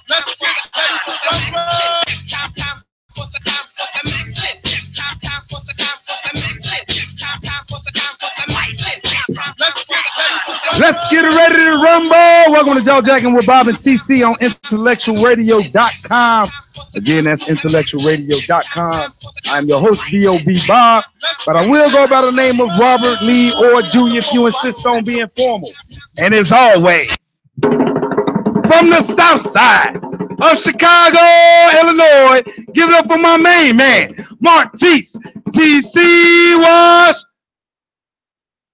Let's get ready to rumble. Let's get ready to rumble. Welcome to Joe Jackin with Bob and TC on IntellectualRadio.com. Again, that's IntellectualRadio.com. I'm your host, B.O.B. Bob, but I will go by the name of Robert Lee or Junior if you insist on being formal. And as always, from the south side of Chicago, Illinois, give it up for my main man, Mark Teese. TC Wash.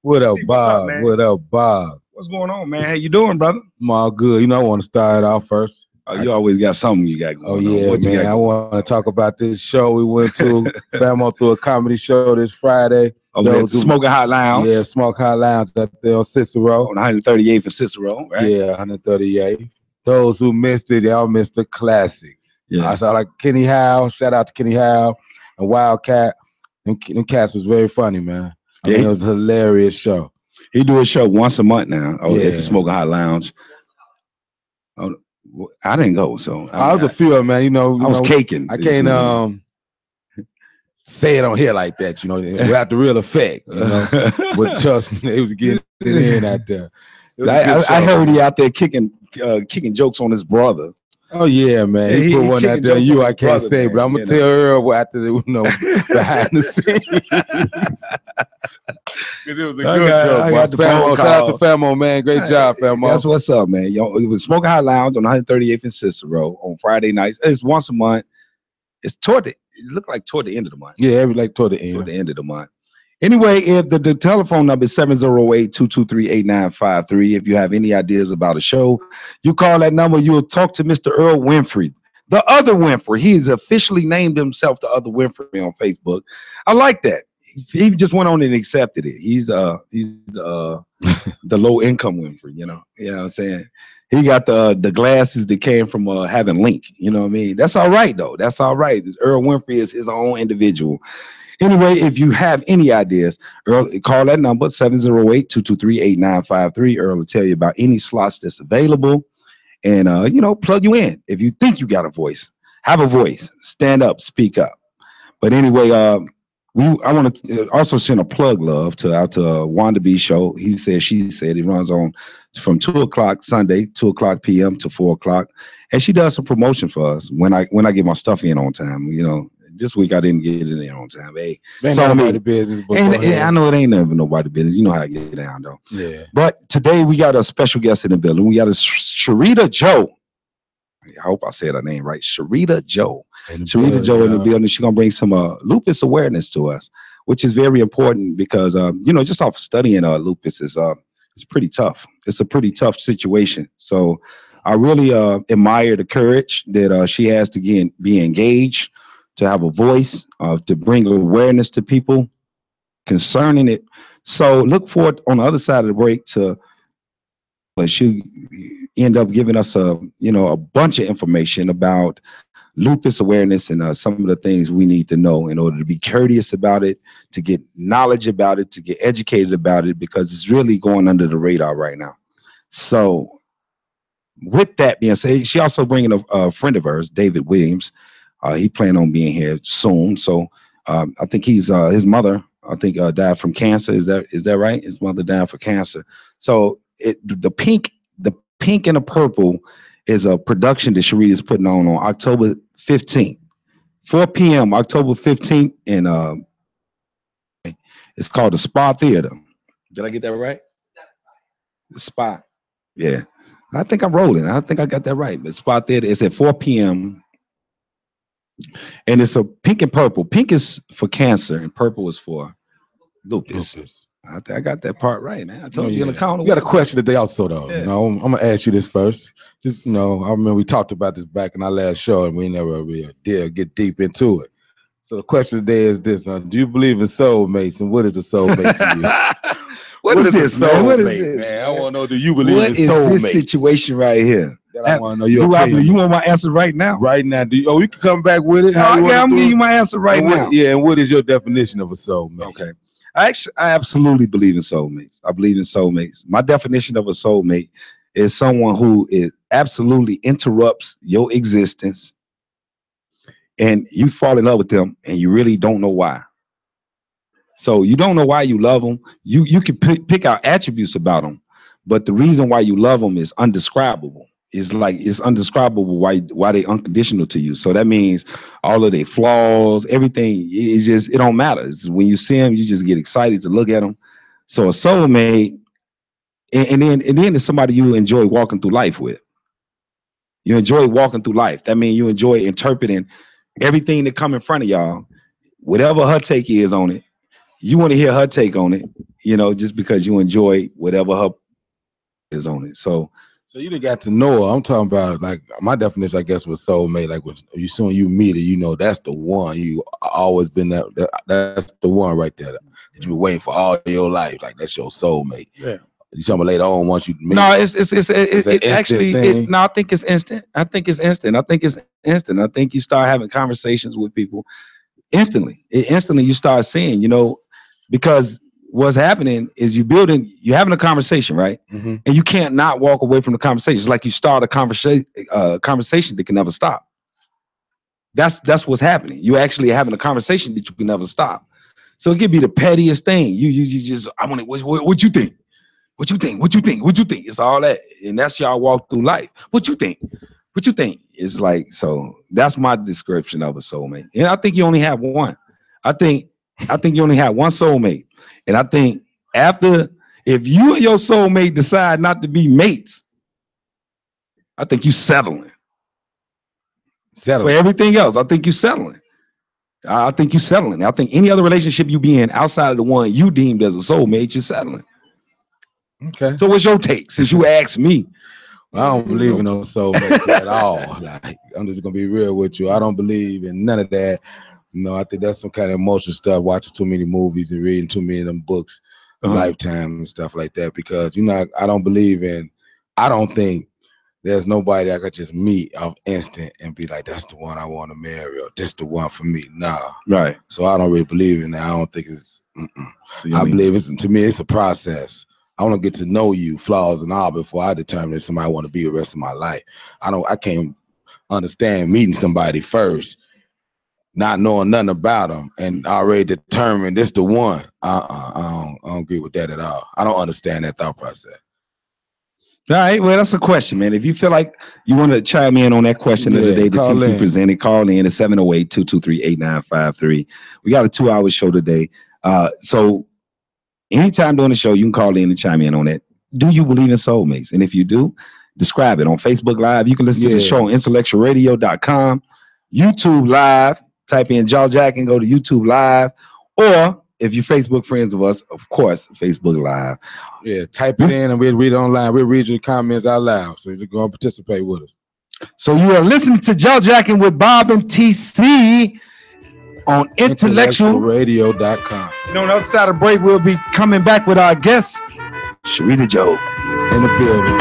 What up, Bob? What up, Bob? What's going on, man? How you doing, brother? I'm all good. You know, I want to start off first. Oh, you always got something you got going on. Oh, yeah, man. I want to talk about this show we went to. Famo threw a comedy show this Friday. Oh, Smoking Hot Lounge. Yeah, Smoke Hot Lounge up there on Cicero. On 138th and Cicero, right? Yeah, 138th. Those who missed it, y'all missed the classic. Yeah. I saw like Kenny Howe. Shout out to Kenny Howe and Wildcat. Them cats was very funny, man. I mean, it was a hilarious show. He do a show once a month now at the Smoking Hot Lounge. I didn't go, so I was a few, man. I was caking. I can't say it on here like that, without the real effect. But trust me, it was getting it in out there. I heard he out there kicking jokes on his brother. Oh yeah, man. He put one out there. I can't say, but I'm gonna tell Earl after behind the scenes. Because it was a good joke. Shout out to Famo, man. Great job, Famo. That's what's up, man. It was Smoking Hot Lounge on 138th and Cicero on Friday nights. It's once a month. It looked like toward the end of the month. Yeah, toward the end. Toward the end of the month. Anyway, if the telephone number is 708-223-8953. If you have any ideas about a show, you call that number. You will talk to Mr. Earl Winfrey, the other Winfrey. He has officially named himself the other Winfrey on Facebook. I like that. He just went on and accepted it. He's the low income Winfrey. You know what I'm saying? He got the glasses that came from having Link. You know what I mean? That's all right though. That's all right. Earl Winfrey is his own individual. Anyway, if you have any ideas, Earl, call that number, 708-223-8953. Earl will tell you about any slots that's available and, plug you in. If you think you got a voice, have a voice, stand up, speak up. But anyway, I want to also send a plug love out to Wanda B show. He said, she said it runs on from 2 o'clock Sunday, 2 o'clock p.m. to 4 o'clock. And she does some promotion for us when I get my stuff in on time, This week I didn't get it in on time. Hey, nobody business, but I know it ain't never nobody business. You know how I get down though. Yeah. But today we got a special guest in the building. We got a Sharita Joe. I hope I said her name right. Sharita Joe. Sharita Joe in the building. She's gonna bring some lupus awareness to us, which is very important because just off studying lupus is it's pretty tough. It's a pretty tough situation. So I really admire the courage that she has to be engaged, to have a voice, to bring awareness to people concerning it. So look forward on the other side of the break she'll end up giving us a bunch of information about lupus awareness and some of the things we need to know in order to be courteous about it, to get knowledge about it, to get educated about it, because it's really going under the radar right now. So with that being said, she also bringing a friend of hers, David Williams. He planned on being here soon. So I think his mother, died from cancer. Is that right? His mother died from cancer. So the pink and the purple is a production that Sharita is putting on October 15th, 4 p.m. October 15th, and it's called the Spa Theater. Did I get that right? The Spa. Yeah. I think I'm rolling. I think I got that right. But Spa Theater is at 4 p.m. And it's a pink and purple. Pink is for cancer and purple is for lupus. I think I got that part right, man. I told you in the counter. We got a question today also, though. Yeah. I'm gonna ask you this first. Just I remember we talked about this back in our last show, and we never really did get deep into it. So the question today is this: do you believe in soulmates, and what is a soulmate to you? What is this, man? What is this, man? I want to know. Do you believe in soulmates? What is this situation right here? I want to know your opinion. You want my answer right now? Right now. We can come back with it. I'm giving you my answer right now. Yeah, and what is your definition of a soulmate? Okay. I absolutely believe in soulmates. I believe in soulmates. My definition of a soulmate is someone who absolutely interrupts your existence, and you fall in love with them, and you really don't know why. So you don't know why you love them. You can pick out attributes about them, but the reason why you love them is undescribable. It's undescribable why they unconditional to you. So that means all of their flaws, everything is just, it don't matter. It's when you see them, you just get excited to look at them. So a soulmate, and then it's somebody you enjoy walking through life with. You enjoy walking through life. That means you enjoy interpreting everything that come in front of y'all, whatever her take is on it. You want to hear her take on it, just because you enjoy whatever her is on it. So you done got to know her. I'm talking about, like, my definition, I guess, was soulmate. Like, when you meet her, that's the one. You always been that's the one right there that you've been waiting for all your life. Like, that's your soulmate. Yeah. You talking about later on once you meet? No, it's actually. No, I think it's instant. I think it's instant. I think you start having conversations with people instantly. Instantly you start seeing, because what's happening is you're having a conversation, right? Mm-hmm. And you can't not walk away from the conversation. It's like you start a conversation that can never stop. That's what's happening. You're actually having a conversation that you can never stop. So it could be the pettiest thing. You just, I want to, what you think? What you think? What you think? What you think? It's all that. And that's y'all walk through life. What you think? What you think? It's like, so that's my description of a soulmate. And I think you only have one. I think you only have one soulmate. And I think if you and your soulmate decide not to be mates, I think you settling. For everything else, I think you settling. I think any other relationship you be in outside of the one you deemed as a soulmate, you're settling. Okay. So what's your take, since you asked me? I don't believe in no soulmates at all. Like, I'm just gonna be real with you. I don't believe in none of that. I think that's some kind of emotional stuff, watching too many movies and reading too many of them books, Lifetime and stuff like that. Because I don't think there's nobody I could just meet off instant and be like, that's the one I want to marry, or this the one for me. Nah. Right. So I don't really believe in that. I don't think it's. I believe to me it's a process. I want to get to know you, flaws and all, before I determine if somebody I want to be the rest of my life. I can't understand meeting somebody first, not knowing nothing about them, and already determined this the one. I don't agree with that at all. I don't understand that thought process. All right, well, that's a question, man. If you feel like you want to chime in on that question of the day that TC presented, call in at 708-223-8953. We got a 2-hour show today. So anytime during the show, you can call in and chime in on it. Do you believe in soulmates? And if you do, describe it on Facebook Live. You can listen to the show on IntellectualRadio.com, YouTube Live. Type in Jaw Jack and go to YouTube Live. Or if you're Facebook friends of us, of course, Facebook Live. Yeah, type it in and we'll read it online. We'll read your comments out loud. So you're going to participate with us. So you are listening to Jaw Jacking with Bob and TC on IntellectualRadio.com. On the other side of the break, we'll be coming back with our guest, Sharita Joe, in the building.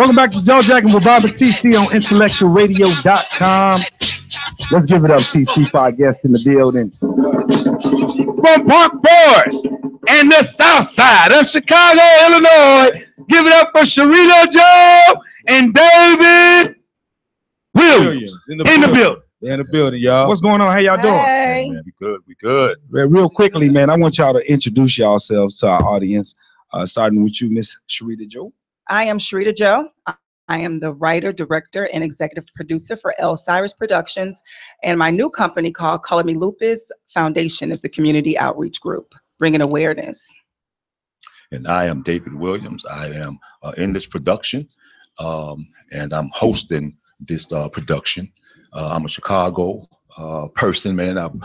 Welcome back to Joe Jack and with Bobby TC on IntellectualRadio.com. Let's give it up, TC, for our guest in the building. From Park Forest and the south side of Chicago, Illinois, give it up for Sharita Joe and David Williams in the building. They're in the building, y'all. What's going on? How y'all doing? Hey. Hey, man, we good. Real quickly, man, I want y'all to introduce yourselves to our audience, starting with you, Miss Sharita Joe. I am Sharita Joe. I am the writer, director, and executive producer for L. Cyrus Productions, and my new company called Color Me Lupus Foundation is a community outreach group, bringing awareness. And I am David Williams. I am in this production, and I'm hosting this production. I'm a Chicago person, man. I'm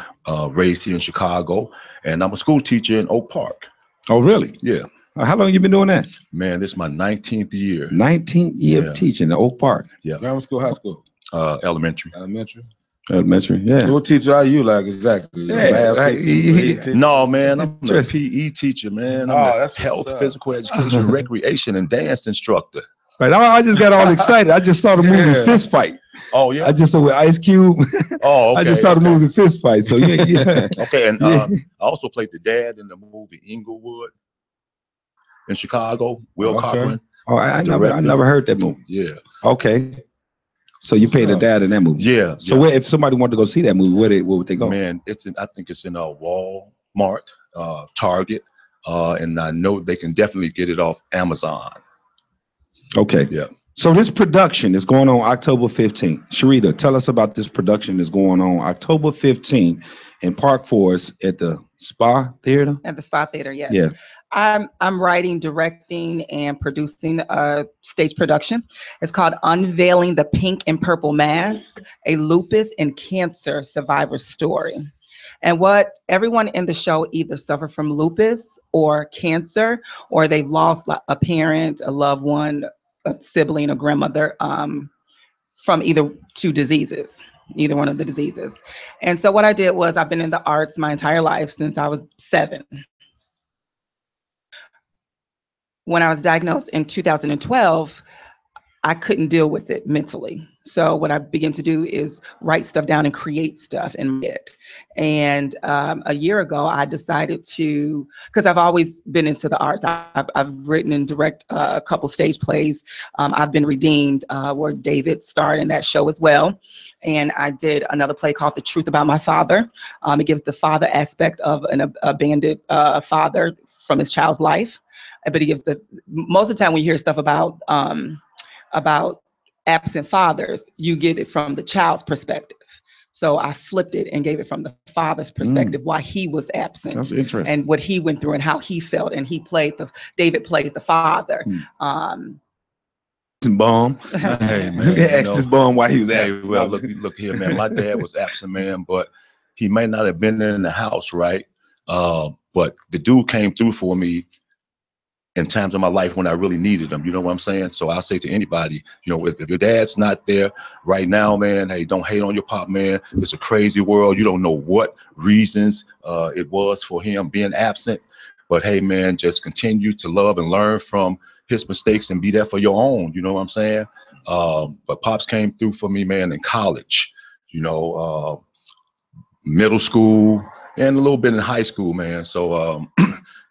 raised here in Chicago, and I'm a school teacher in Oak Park. Oh, really? Yeah. How long you been doing that? Man, this is my 19th year. 19th year of teaching at Oak Park. Yeah. Grammar school, high school? Elementary. Elementary, yeah. What teacher are you like exactly? No, man, I'm a PE teacher, man. I'm a health, physical education, recreation, and dance instructor. Right. I just got all excited. I just saw the movie Fist Fight. Oh, yeah. I just saw with Ice Cube. Oh, okay. I just saw the movie Fist Fight. So, yeah. Okay, and I also played the dad in the movie Inglewood in Chicago, Will Cochran. Oh, I never heard that movie. Yeah. Okay. So you played the dad in that movie. Yeah. So where, if somebody wanted to go see that movie, where would they go? Man, I think it's in Walmart, Target, and I know they can definitely get it off Amazon. Okay. Yeah. So this production is going on October 15th. Sharita, tell us about this production that's going on October 15th in Park Forest at the Spa Theater. At the Spa Theater, yes. Yeah. I'm writing, directing, and producing a stage production. It's called Unveiling the Pink and Purple Mask, a lupus and cancer survivor story. And what everyone in the show either suffer from lupus or cancer, or they've lost a parent, a loved one, a sibling, a grandmother, from either two diseases, either one of the diseases. And so what I did was I've been in the arts my entire life since I was 7. When I was diagnosed in 2012, I couldn't deal with it mentally. So what I began to do is write stuff down and create stuff in my head. And a year ago, I decided to, because I've always been into the arts. I've written and direct a couple stage plays. I've been Redeemed, where David starred in that show as well. And I did another play called The Truth About My Father. It gives the father aspect of an abandoned father from his child's life. But he gives most of the time when you hear stuff about absent fathers, you get it from the child's perspective. So I flipped it and gave it from the father's perspective, why he was absent. That's interesting. And what he went through and how he felt. And David played the father. Bomb. Hey, man, he asked his bum why he was absent. Hey, well, look here, man. My dad was absent, man, but he may not have been in the house, right? But the dude came through for me in times of my life when I really needed them. You know what I'm saying? So I'll say to anybody, you know, if your dad's not there right now, man, hey, don't hate on your pop, man. It's a crazy world. You don't know what reasons it was for him being absent. But hey, man, just continue to love and learn from his mistakes and be there for your own. You know what I'm saying? But Pops came through for me, man, in college, you know, middle school and a little bit in high school, man. So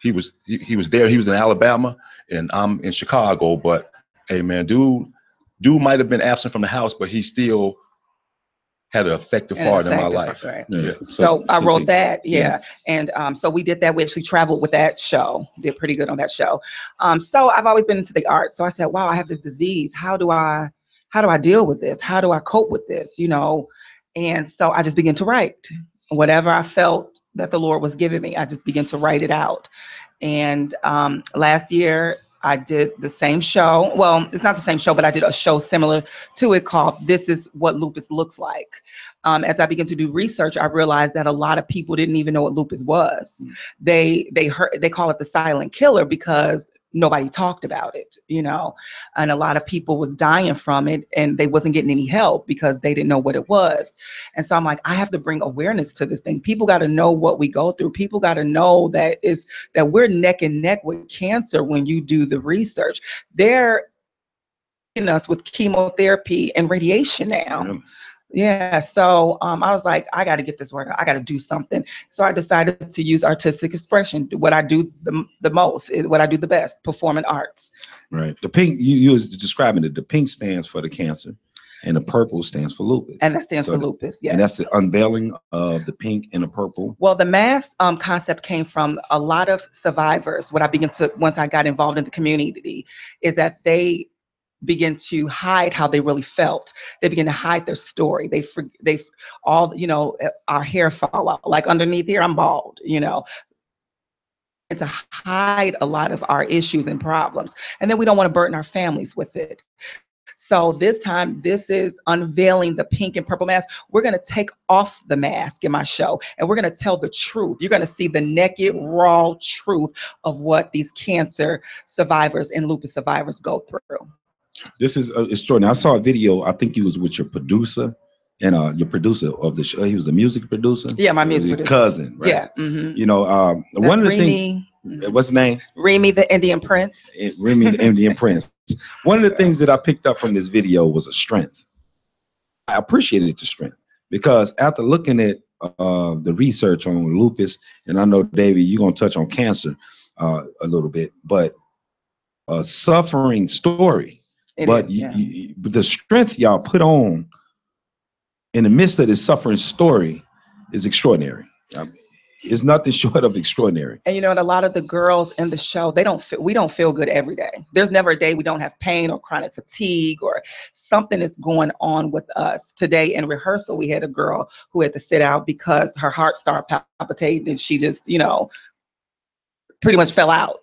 he was there. He was in Alabama and I'm in Chicago. But hey, man, dude might have been absent from the house, but he still had an effective part in my life. Right. Yeah. So I wrote that. Yeah. And so we did that. We actually traveled with that show. Did pretty good on that show. So I've always been into the arts. So I said, wow, I have this disease. How do I deal with this? How do I cope with this? You know? And so I just began to write whatever I felt that the Lord was giving me. I just began to write it out. And last year I did the same show. Well, it's not the same show, but I did a show similar to it called This Is What Lupus Looks Like. As I began to do research, I realized that a lot of people didn't even know what lupus was. They call it the silent killer because nobody talked about it, you know, and a lot of people was dying from it and they wasn't getting any help because they didn't know what it was. And so I'm like, I have to bring awareness to this thing. People got to know what we go through. People got to know that we're neck and neck with cancer when you do the research. us with chemotherapy and radiation now. Yeah, so I was like, I got to get this work. I got to do something. So I decided to use artistic expression. What I do the most is what I do the best: performing arts. Right. The pink, you was describing it. The pink stands for the cancer, and the purple stands for lupus. And that stands for lupus. Yeah. And that's the unveiling of the pink and the purple. Well, the mask concept came from a lot of survivors. What I began to, once I got involved in the community, is that they begin to hide how they really felt. They begin to hide their story. They all, our hair fall out. Like underneath here, I'm bald, and to hide a lot of our issues and problems. And then we don't want to burden our families with it. So this time, this is unveiling the pink and purple mask. We're going to take off the mask in my show, and we're going to tell the truth. You're going to see the naked, raw truth of what these cancer survivors and lupus survivors go through. This is extraordinary. I saw a video. I think you was with your producer, and your producer of the show. He was a music producer. Yeah, my music producer. Cousin. Right? Yeah. Mm-hmm. One of the things. What's his name? Remy the Indian Prince. Remy the Indian Prince. One of the things that I picked up from this video was a strength. I appreciated the strength because after looking at the research on lupus, and I know, David, you're going to touch on cancer a little bit, but a suffering story. But the strength y'all put on in the midst of this suffering story is extraordinary. It's nothing short of extraordinary. And a lot of the girls in the show, we don't feel good every day. There's never a day we don't have pain or chronic fatigue or something is going on with us. Today in rehearsal, we had a girl who had to sit out because her heart started palpitating and she just, pretty much fell out,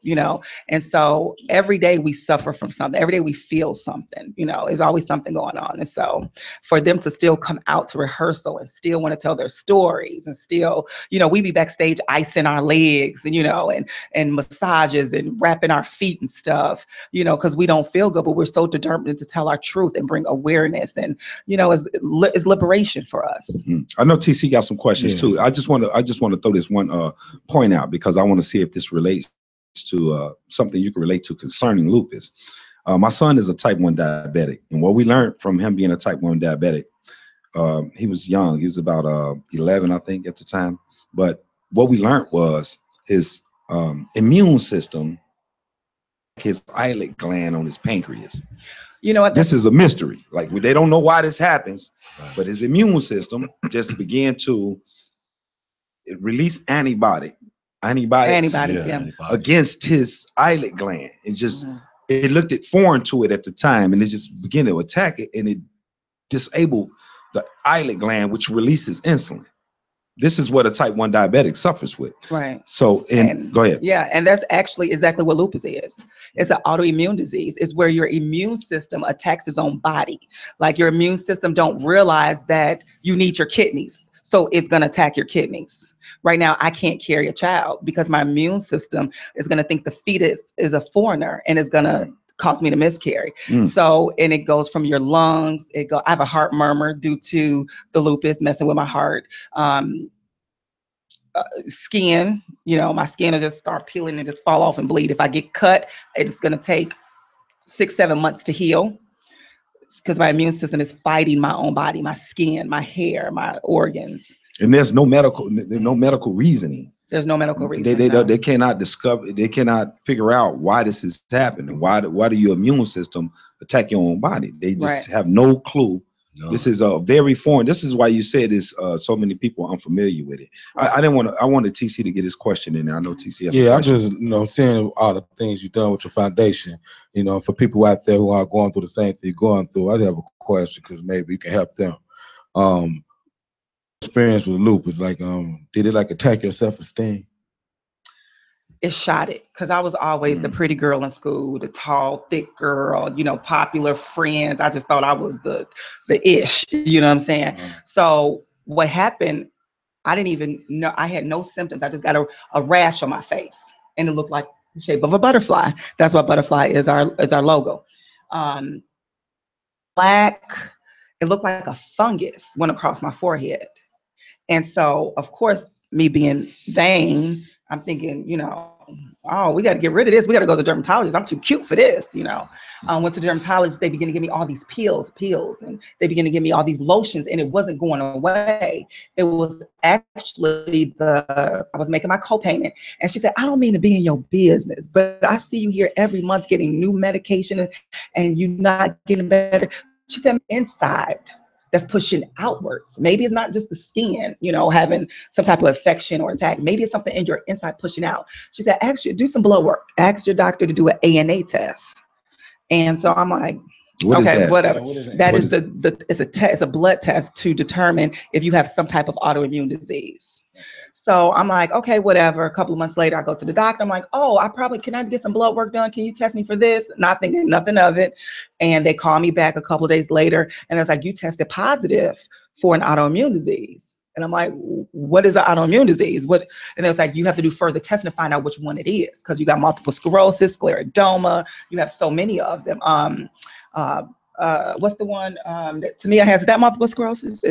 and so every day we suffer from something. Every day we feel something, there's always something going on. And so for them to still come out to rehearsal and still want to tell their stories and still, we be backstage icing our legs and massages and wrapping our feet and stuff, because we don't feel good, but we're so determined to tell our truth and bring awareness and, it's liberation for us. Mm-hmm. I know TC got some questions too. I just want to throw this one point out because I want to see if this relates to something you can relate to concerning lupus. My son is a type 1 diabetic, and what we learned from him being a type 1 diabetic, he was young. He was about 11, I think, at the time. But what we learned was his immune system, his islet gland on his pancreas. This is a mystery. Like, they don't know why this happens, but his immune system just began to release antibodies against his islet gland. It just it looked foreign to it at the time, and it just began to attack it, and it disabled the islet gland, which releases insulin. This is what a type 1 diabetic suffers with. Right. So, go ahead. Yeah, and that's actually exactly what lupus is. It's an autoimmune disease. It's where your immune system attacks its own body. Like your immune system don't realize that you need your kidneys, so it's going to attack your kidneys. Right now, I can't carry a child because my immune system is going to think the fetus is a foreigner and is going to cause me to miscarry. So, and it goes from your lungs. I have a heart murmur due to the lupus messing with my heart. Skin, my skin will just start peeling and just fall off and bleed. If I get cut, it's going to take 6-7 months to heal because my immune system is fighting my own body, my skin, my hair, my organs. And there's no medical reasoning. There's no medical reason. They cannot discover. They cannot figure out why this is happening. Why do your immune system attack your own body? They just have no clue. No. This is a very foreign. This is why you said this. So many people are unfamiliar with it. I wanted TC to get his question in there. I know TC has I'm just seeing all the things you've done with your foundation. For people out there who are going through the same thing you're going through, I have a question because maybe you can help them. Experience with lupus, like did it attack your self-esteem? It shot it because I was always the pretty girl in school, the tall, thick girl, popular friends. I just thought I was the ish, you know what I'm saying? So what happened, I didn't even know. I had no symptoms. I just got a rash on my face, and it looked like the shape of a butterfly. That's what butterfly is our logo. Black, it looked like a fungus went across my forehead. And so, of course, me being vain, I'm thinking, oh, we got to get rid of this. We got to go to the dermatologist. I'm too cute for this, you know. Went to the dermatologist. They began to give me all these pills, and they began to give me all these lotions, and it wasn't going away. It was actually I was making my copayment, and she said, I don't mean to be in your business, but I see you here every month getting new medication, and you're not getting better. She said, inside. That's pushing outwards. Maybe it's not just the skin, you know, having some type of infection or attack. Maybe it's something in your inside pushing out. She said, do some blood work. Ask your doctor to do an ANA test. And so I'm like, okay, whatever. It's a blood test to determine if you have some type of autoimmune disease. So I'm like, okay, whatever. A couple of months later, I go to the doctor. I'm like, oh, can I get some blood work done? Can you test me for this? Not thinking nothing of it. And they call me back a couple of days later, and it's like, you tested positive for an autoimmune disease. And I'm like, what is an autoimmune disease? And it's like, you have to do further testing to find out which one it is, because you got multiple sclerosis, scleroderma. You have so many of them. What's the one that to me has that multiple sclerosis?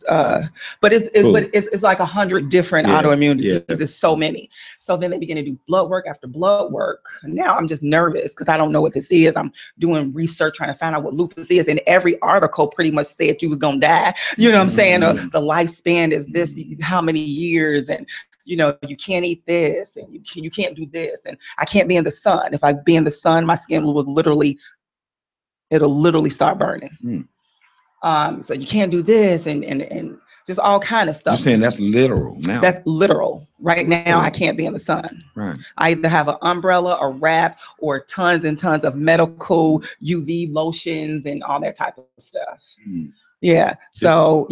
But it's like 100 different autoimmune diseases. There's so many. So then they begin to do blood work after blood work. Now I'm just nervous because I don't know what this is. I'm doing research trying to find out what lupus is, and every article pretty much said you was gonna die. You know what I'm saying? The lifespan is this, how many years, and you know, you can't eat this, and you can't do this, and I can't be in the sun. If I be in the sun, my skin will literally start burning. So you can't do this, and just all kind of stuff. You're saying that's literal now? That's literal. Right now, I can't be in the sun. Right. I either have an umbrella, a wrap, or tons and tons of medical UV lotions and all that type of stuff. Yeah. So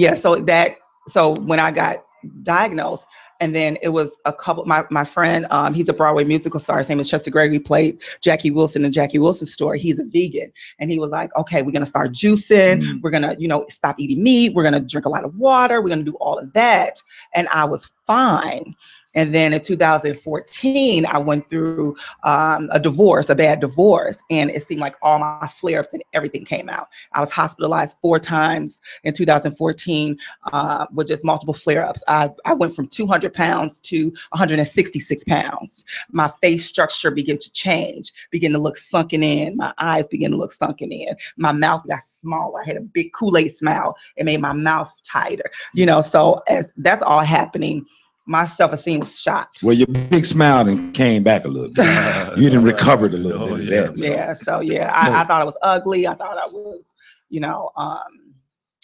when I got diagnosed, and then it was a couple, my friend, he's a Broadway musical star. His name is Chester Gregory, played Jackie Wilson in Jackie Wilson's story. He's a vegan. And he was like, okay, we're going to start juicing. We're going to, stop eating meat. We're going to drink a lot of water. We're going to do all of that. And I was fine. And then in 2014, I went through a bad divorce, and it seemed like all my flare-ups and everything came out. I was hospitalized 4 times in 2014 with just multiple flare-ups. I went from 200 pounds to 166 pounds. My face structure began to change, began to look sunken in. My eyes began to look sunken in. My mouth got smaller. I had a big Kool-Aid smile. It made my mouth tighter. So as that's all happening, my self-esteem was shot. Well, your big smile and came back a little bit. You didn't recover a little bit of that. So. I thought I was ugly. I thought I was,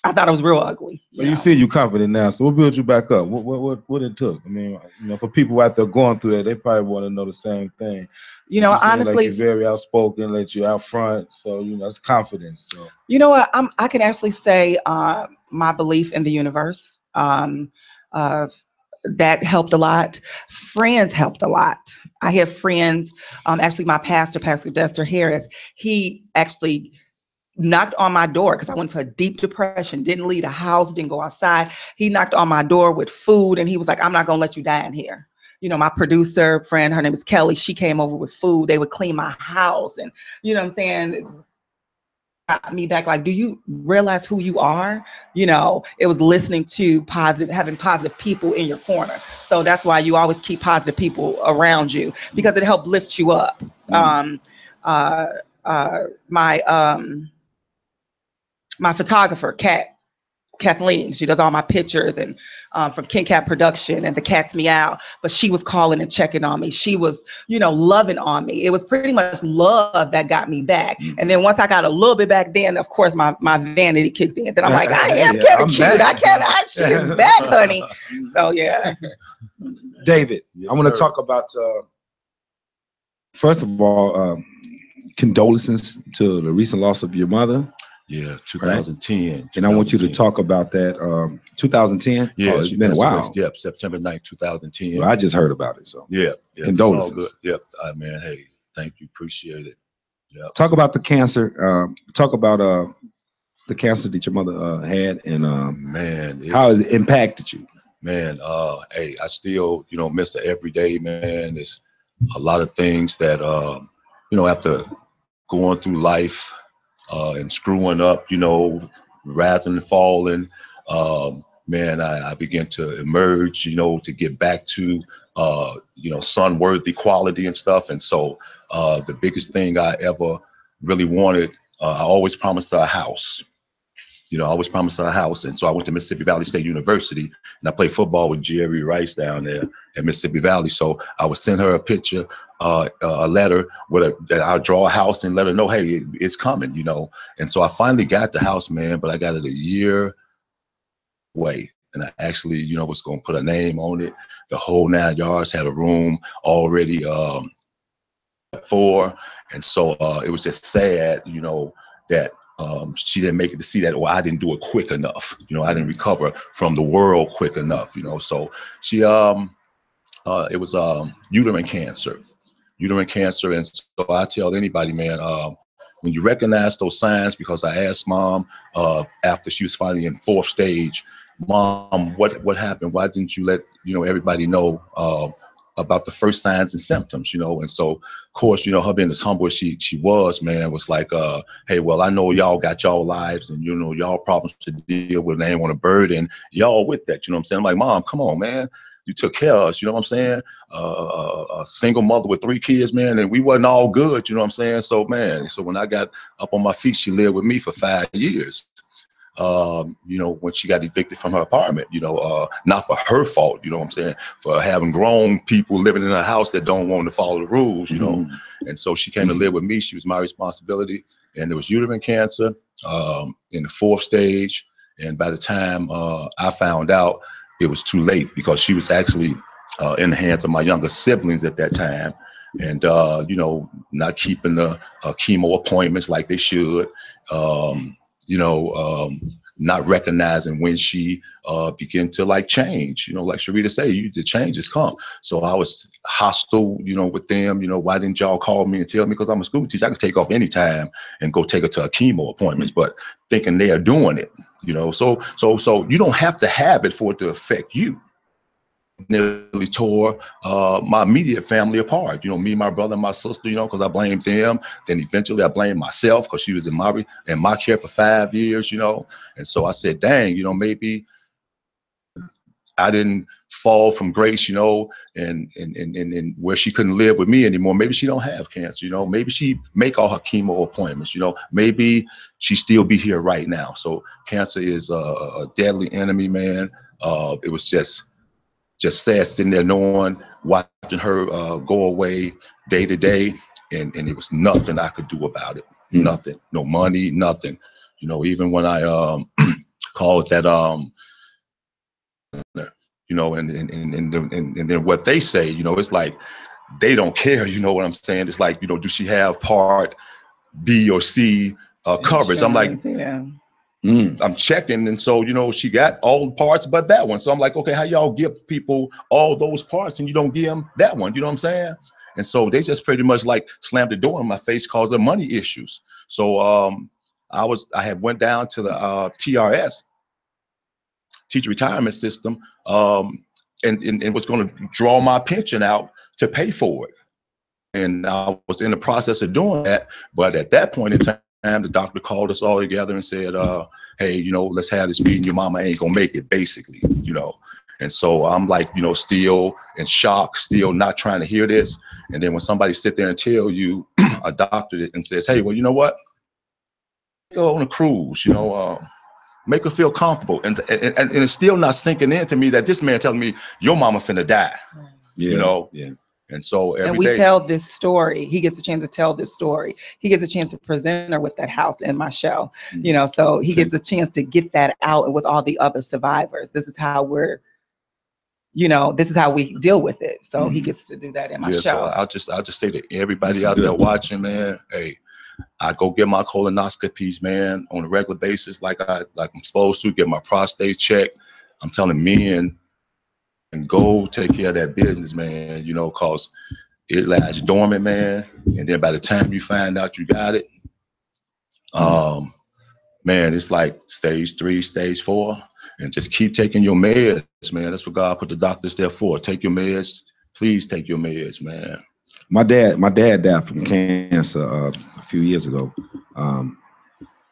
I thought I was real ugly. So you see you confident now. So what built you back up? What it took? I mean, for people out there going through that, they probably want to know the same thing. Honestly, like you're very outspoken, let you out front. So, it's confidence. So. You know what? I can actually say my belief in the universe. That helped a lot. Friends helped a lot. I have friends, actually my pastor, Pastor Dexter Harris, he actually knocked on my door because I went to a deep depression, didn't leave the house, didn't go outside. He knocked on my door with food, and he was like, I'm not gonna let you die in here. My producer friend, her name is Kelly, she came over with food. They would clean my house, and you know what I'm saying? Me back, like, do you realize who you are? It was listening to having positive people in your corner. So that's why you always keep positive people around you, because it helped lift you up. My photographer, Kathleen, she does all my pictures, and from King Cat Production and the Cat's Meow, but she was calling and checking on me. She was, loving on me. It was pretty much love that got me back. And then once I got a little bit back, then of course my vanity kicked in. Then I'm like, I am kind of cute. She is back, honey. So yeah. David, I want to talk about, first of all, condolences to the recent loss of your mother. Yeah, 2010. Right? And I want you to talk about that. 2010? Yeah, it's been a while. Yep, September 9th, 2010. Well, I just heard about it, so. Yeah. Condolences. It's all good. Yep, man, hey, thank you, appreciate it. Yep. Talk about the cancer. Talk about the cancer that your mother had, and how has it impacted you? Man, hey, I still, miss her every day, man. There's a lot of things that, after going through life, and screwing up, rising and falling, man, I began to emerge, to get back to, son-worthy quality and stuff. And so the biggest thing I ever really wanted, I always promised her a house. I always promised her a house. And so I went to Mississippi Valley State University, and I played football with Jerry Rice down there at Mississippi Valley. So I would send her a picture, a letter that I'll draw a house and let her know, hey, it's coming, And so I finally got the house, man, but I got it a year away. And I actually, was going to put a name on it. The whole 9 yards, had a room already for. And so it was just sad, that she didn't make it to see that, or I didn't do it quick enough. I didn't recover from the world quick enough, So she, it was uterine cancer. And so I tell anybody, man, when you recognize those signs, because I asked Mom after she was finally in 4th stage, Mom, what happened? Why didn't you let everybody know about the first signs and symptoms? And so, of course, her being as humble as she was, man, was like, hey, well, I know y'all got y'all lives and y'all problems to deal with, and I ain't want to burden y'all with that. You know what I'm saying? I'm like, Mom, come on, man. You took care of us, you know what I'm saying? A single mother with 3 kids, man, and we wasn't all good, you know what I'm saying? So, man, when I got up on my feet, she lived with me for 5 years. When she got evicted from her apartment, not for her fault, you know what I'm saying, for having grown people living in a house that don't want to follow the rules, And so she came to live with me. She was my responsibility. And there was uterine cancer in the 4th stage. And by the time I found out, it was too late, because she was actually in the hands of my younger siblings at that time. And, not keeping the chemo appointments like they should. Not recognizing when she began to like change, like Sharita said, the change has come. So I was hostile, with them, why didn't y'all call me and tell me? Because I'm a school teacher, I could take off anytime and go take her to a chemo appointments, but thinking they are doing it, so you don't have to have it for it to affect you. Nearly tore my immediate family apart, me, my brother, and my sister, because I blamed them. Then eventually I blamed myself, because she was in my care for 5 years, And so I said, dang, maybe I didn't fall from grace, and where she couldn't live with me anymore. Maybe she don't have cancer, maybe she make all her chemo appointments, maybe she still be here right now. So cancer is a deadly enemy, man. It was just sad sitting there watching her go away day to day, and it was nothing I could do about it. Nothing, no money, nothing. Even when I called that and then what they say, it's like they don't care. You know what I'm saying? It's like, do she have part B or C coverage? I'm like, yeah. I'm checking, and so she got all the parts but that one. So I'm like, okay, how y'all give people all those parts and you don't give them that one? You know what I'm saying? And so they just pretty much like slammed the door in my face because of money issues. So I had went down to the TRS, teacher retirement system, and was going to draw my pension out to pay for it. And I was in the process of doing that, but at that point in time, the doctor called us all together and said, hey, let's have this meeting. Your mama ain't gonna make it, basically, And so I'm like, still in shock, still not trying to hear this. And then when somebody sit there and tell you, a doctor, and says, hey, well, you know what? Go on a cruise, make her feel comfortable. And it's still not sinking into me that this man telling me your mama finna die, Yeah. And so we tell this story. He gets a chance to tell this story. He gets a chance to present her with that house in my show. So he gets a chance to get that out with all the other survivors. This is how this is how we deal with it. So he gets to do that in my show. So I'll just say to everybody out there watching, man, hey, I go get my colonoscopies, man, on a regular basis, like I'm supposed to, get my prostate checked. I'm telling men, and go take care of that business, man, cause it lies dormant, man. And then by the time you find out you got it, man, it's like stage 3, stage 4, and just keep taking your meds, man. That's what God put the doctors there for. Take your meds. Please take your meds, man. My dad died from cancer a few years ago.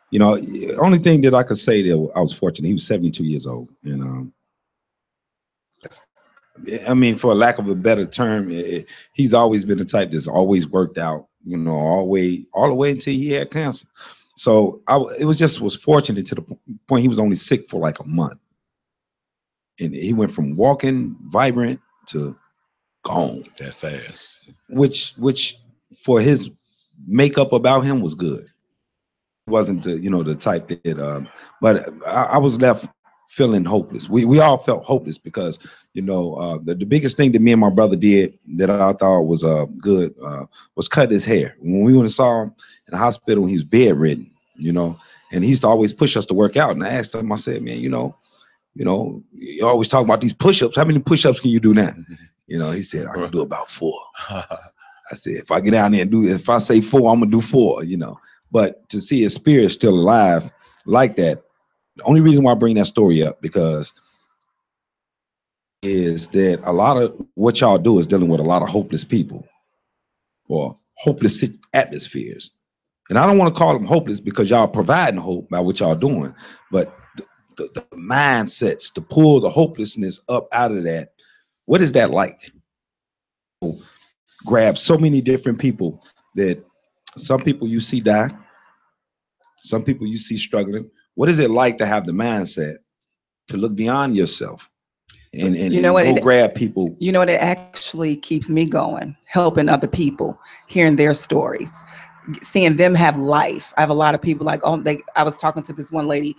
You know, only thing that I could say that I was fortunate, he was 72 years old. And I mean, for a lack of a better term, he's always been the type that's always worked out, you know, all the way until he had cancer. So it was fortunate to the point he was only sick for like a month. And he went from walking vibrant to gone that fast. Which for his makeup about him was good. He wasn't the type that but I was left feeling hopeless. We all felt hopeless because the biggest thing that me and my brother did that I thought was good was cut his hair. When we went and saw him in the hospital, he was bedridden, and he used to always push us to work out. And I asked him, I said, man, you always talk about these push-ups. How many push-ups can you do now? He said, I can do about 4. I said, if I get down there and if I say 4, I'm gonna do 4, But to see his spirit still alive like that, the only reason why I bring that story up because is that a lot of what y'all do is dealing with a lot of hopeless people or hopeless atmospheres. And I don't want to call them hopeless because y'all providing hope by what y'all doing, but the mindsets to pull the hopelessness up out of that. What is that like? Grab so many different people that some people you see die, some people you see struggling. What is it like to have the mindset to look beyond yourself and go grab people? You know what? It actually keeps me going, helping other people, hearing their stories, seeing them have life. I have a lot of people like, I was talking to this one lady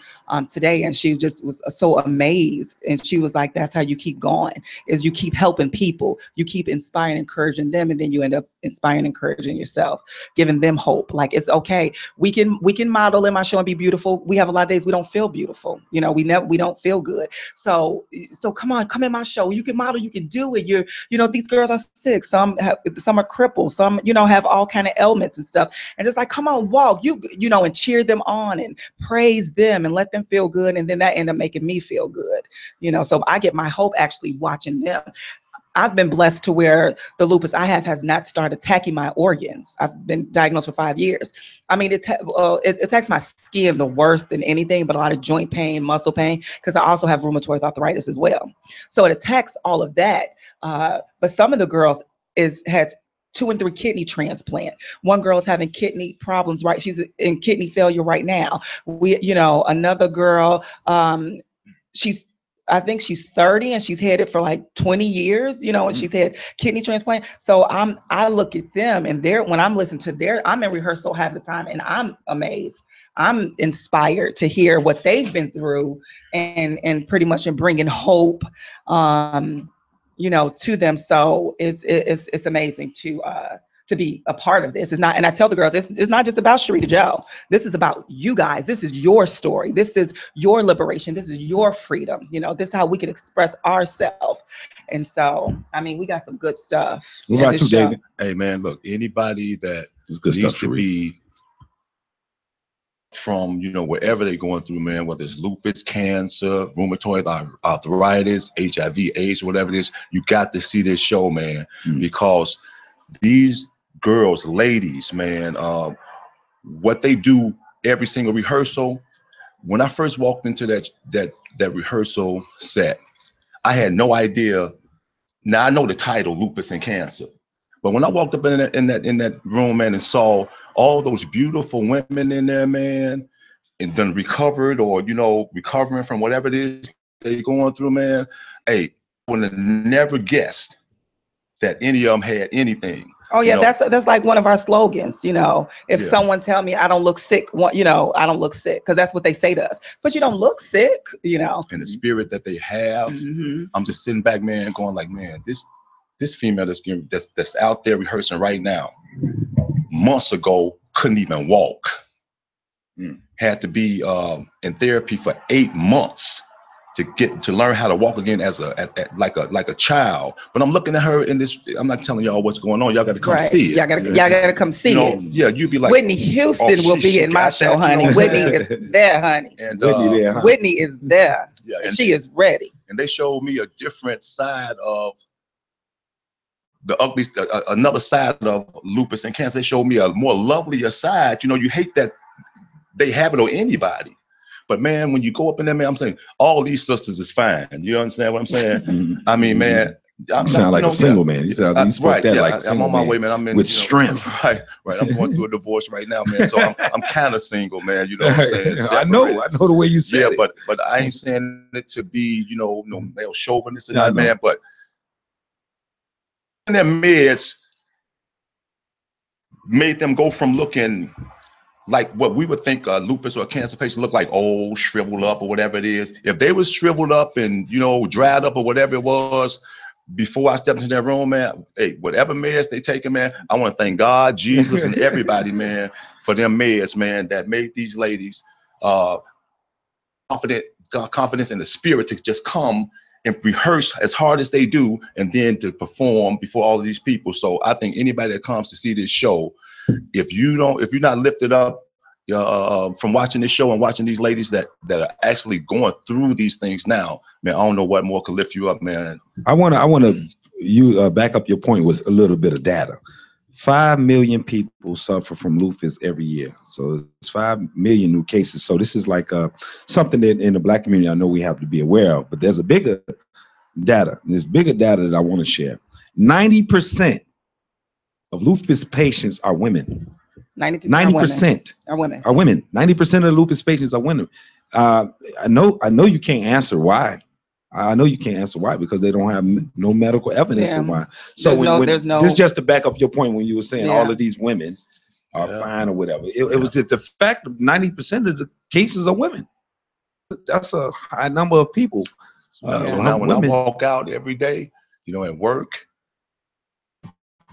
today, and she just was so amazed. And she was like, that's how you keep going, is you keep helping people. You keep inspiring, encouraging them, and then you end up inspiring, encouraging yourself, giving them hope. Like, it's okay. We can model in my show and be beautiful. We have a lot of days we don't feel beautiful. We don't feel good. So come on, come in my show. You can model, you can do it. These girls are sick. Some are crippled. Some, have all kind of ailments and stuff. And just like, come on, walk, and cheer them on and praise them and let them feel good. And then that ended up making me feel good, so I get my hope actually watching them. I've been blessed to where the lupus I have has not started attacking my organs. I've been diagnosed for 5 years. I mean, it attacks my skin the worst than anything, but a lot of joint pain, muscle pain, because I also have rheumatoid arthritis as well. So it attacks all of that. But some of the girls has 2 and 3 kidney transplant. One girl's having kidney problems, right? She's in kidney failure right now. Another girl, I think she's 30 and she's had it for like 20 years, and she's had kidney transplant. So I look at them and when I'm listening to I'm in rehearsal half the time and I'm amazed. I'm inspired to hear what they've been through and pretty much in bringing hope, to them. So it's amazing to be a part of this. It's not, and I tell the girls, it's not just about Sharita Joe. This is about you guys. This is your story. This is your liberation. This is your freedom. This is how we can express ourselves. And so, I mean, we got some good stuff. What about you, David? Hey, man, look, anybody that good needs stuff, to be from, wherever they're going through, man, whether it's lupus, cancer, rheumatoid arthritis, HIV, AIDS, whatever it is, you got to see this show, man, because these girls, ladies, man, what they do every single rehearsal. When I first walked into that rehearsal set, I had no idea. Now I know the title, lupus and cancer, but when I walked up in that room, man, and saw all those beautiful women in there, man, and then recovered or recovering from whatever it is they're going through, man. Hey, I would have never guessed that any of them had anything. Oh yeah, that's like one of our slogans. If someone tell me I don't look sick, I don't look sick, because that's what they say to us. But you don't look sick, And the spirit that they have, I'm just sitting back, man, going like, man, this female that's out there rehearsing right now, months ago couldn't even walk. Had to be in therapy for 8 months to learn how to walk again like a child. But I'm looking at her in this. I'm not telling y'all what's going on. Y'all got to come see it. Y'all got to come see it. Yeah, you'd be like, Whitney Houston will be in my show, honey. Whitney is there, honey. And Whitney is there. Yeah, and she is ready. And they showed me a different side of the ugly, another side of lupus and cancer. They showed me a more lovelier side. You hate that they have it on anybody. But man, when you go up in there, man, I'm saying all these sisters is fine. You understand what I'm saying? I mean, man, you sound like a single man. You sound you spoke right, that yeah, like a single I'm on my man way, man. I'm in with strength. Right. I'm going through a divorce right now, man. So I'm kind of single, man. You know what I'm saying? I know the way you said it. But I ain't saying it to be, no male chauvinist or that, man. But in their meds made them go from looking like what we would think a lupus or a cancer patient look like, old, shriveled up or whatever it is. If they was shriveled up and, dried up or whatever it was before I stepped into that room, man, hey, whatever meds they taking, man, I want to thank God, Jesus, and everybody, man, for them meds, man, that made these ladies confidence in the spirit to just come and rehearse as hard as they do and then to perform before all of these people. So I think anybody that comes to see this show, if you're not lifted up from watching this show and watching these ladies that are actually going through these things now, man, I don't know what more could lift you up, man. I want to back up your point with a little bit of data. 5 million people suffer from lupus every year. So it's 5 million new cases. So this is like something that in the Black community I know we have to be aware of. But there's a bigger data. There's bigger data that I want to share. 90% of lupus patients are women. 90% are women. 90% of the lupus patients are women. I know you can't answer why. I know you can't answer why because they don't have no medical evidence of why. So this just to back up your point when you were saying all of these women are fine or whatever. It was just the fact of 90% of the cases are women. That's a high number of people. So now when I walk out every day, at work,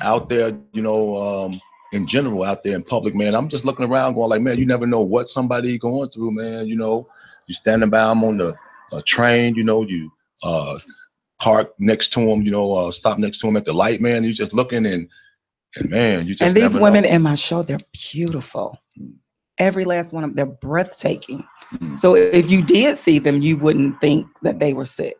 out there, in general, out there in public, man, I'm just looking around going like, man, you never know what somebody going through, man. You standing by them on the train, you park next to them, stop next to them at the light, man. You just looking and man, you just and these women in my show, they're beautiful. Every last one of them, they're breathtaking. So if you did see them, you wouldn't think that they were sick,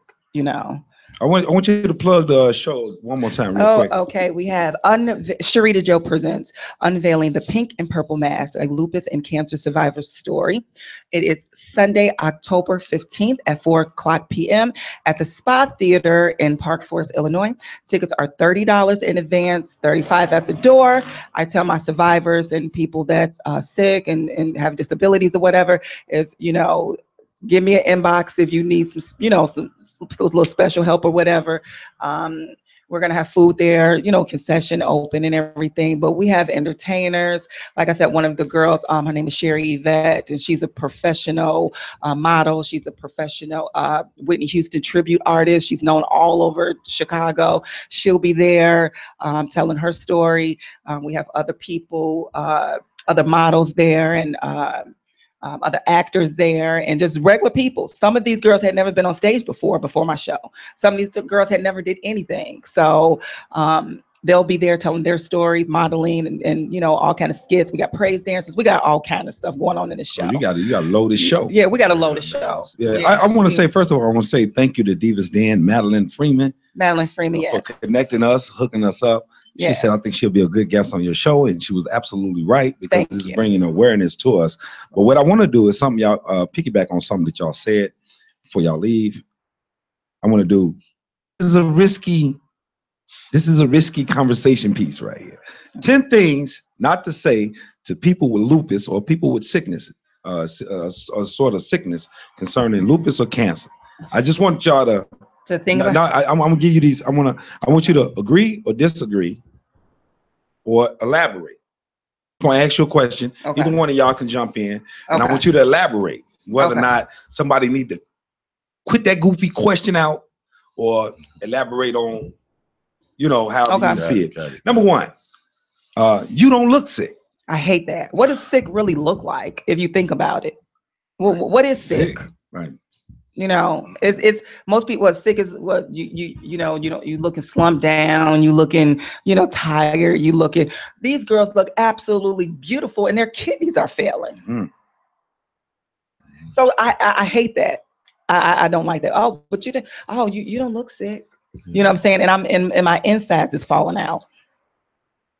I want you to plug the show one more time real quick. Okay. We have Sharita Joe presents Unveiling the Pink and Purple Mask, a lupus and cancer survivor's story. It is Sunday, October 15th at 4:00 p.m. at the Spa Theater in Park Forest, Illinois. Tickets are $30 in advance, $35 at the door. I tell my survivors and people that's sick and have disabilities or whatever, if, give me an inbox if you need some little special help or whatever. We're going to have food there, concession open and everything. But we have entertainers. Like I said, one of the girls, her name is Sherry Yvette, and she's a professional model. She's a professional Whitney Houston tribute artist. She's known all over Chicago. She'll be there telling her story. We have other people, other models there, and other actors there, and just regular people. Some of these girls had never been on stage before my show. Some of these girls had never did anything. So they'll be there telling their stories, modeling, and all kind of skits. We got praise dancers. We got all kind of stuff going on in the show. You got to load this show. Yeah, we got to load the show. Yeah. I want to say, first of all, I want to say thank you to Divas Den, Madeline Freeman, yes, for connecting us, hooking us up. She said, I think she'll be a good guest on your show. And she was absolutely right, because this is bringing awareness to us. But what I want to do is something y'all piggyback on something that y'all said before y'all leave. I want to do, this is a risky conversation piece right here. 10 things not to say to people with lupus or people with sickness, a sort of sickness concerning lupus or cancer. I just want y'all to think about. Now, I'm gonna give you these. I want you to agree or disagree, or elaborate. I'm gonna ask you a question. Okay. Either one of y'all can jump in, and I want you to elaborate whether or not somebody need to quit that goofy question out, or elaborate on, how you see it. Number one, you don't look sick. I hate that. What does sick really look like if you think about it? Well, what is sick? Right. It's most people. What sick is what you looking slumped down, you looking tired, you looking. These girls look absolutely beautiful, and their kidneys are failing. So I hate that. I don't like that. Oh, but you don't look sick. You know what I'm saying? And I'm in my insides is falling out.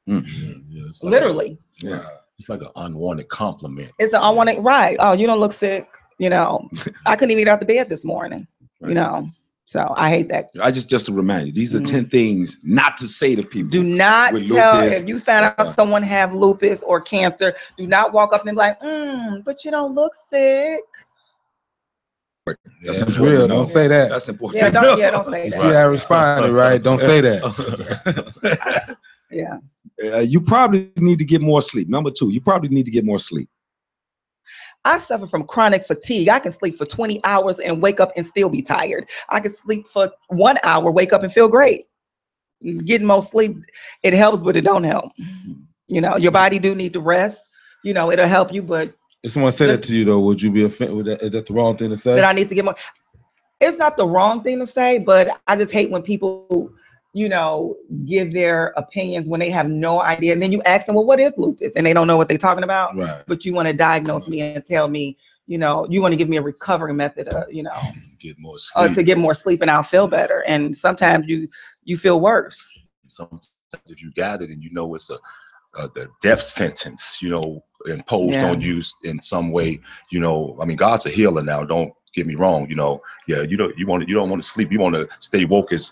Yes, literally. Yeah. It's like an unwanted compliment. It's an unwanted, right? Oh, you don't look sick. You know, I couldn't even get out the bed this morning. Right. You know, so I hate that. I just to remind you, these are 10 things not to say to people. Do not tell if you found out someone have lupus or cancer. Do not walk up and be like, but you don't look sick. That's real. Don't say that. That's important. Yeah, don't say that. You see how I responded, right? Don't say that. Yeah. You probably need to get more sleep. Number 2, you probably need to get more sleep. I suffer from chronic fatigue. I can sleep for 20 hours and wake up and still be tired. I can sleep for 1 hour, wake up and feel great. Getting more sleep, it helps, but it don't help. You know, your body do need to rest. You know, it'll help you, but if someone said that to you, though, would you be offended with that? Is that the wrong thing to say? That I need to get more. It's not the wrong thing to say, but I just hate when people, you know, give their opinions when they have no idea. And then you ask them, well, what is lupus? And they don't know what they're talking about. Right. But you want to diagnose me and tell me, you know, you want to give me a recovery method, you know, get more sleep. To get more sleep and I'll feel better. And sometimes you feel worse. Sometimes if you got it and you know it's the death sentence, you know, imposed on you in some way, you know, I mean, God's a healer now. Don't get me wrong. You know, you don't want to sleep. You want to stay woke as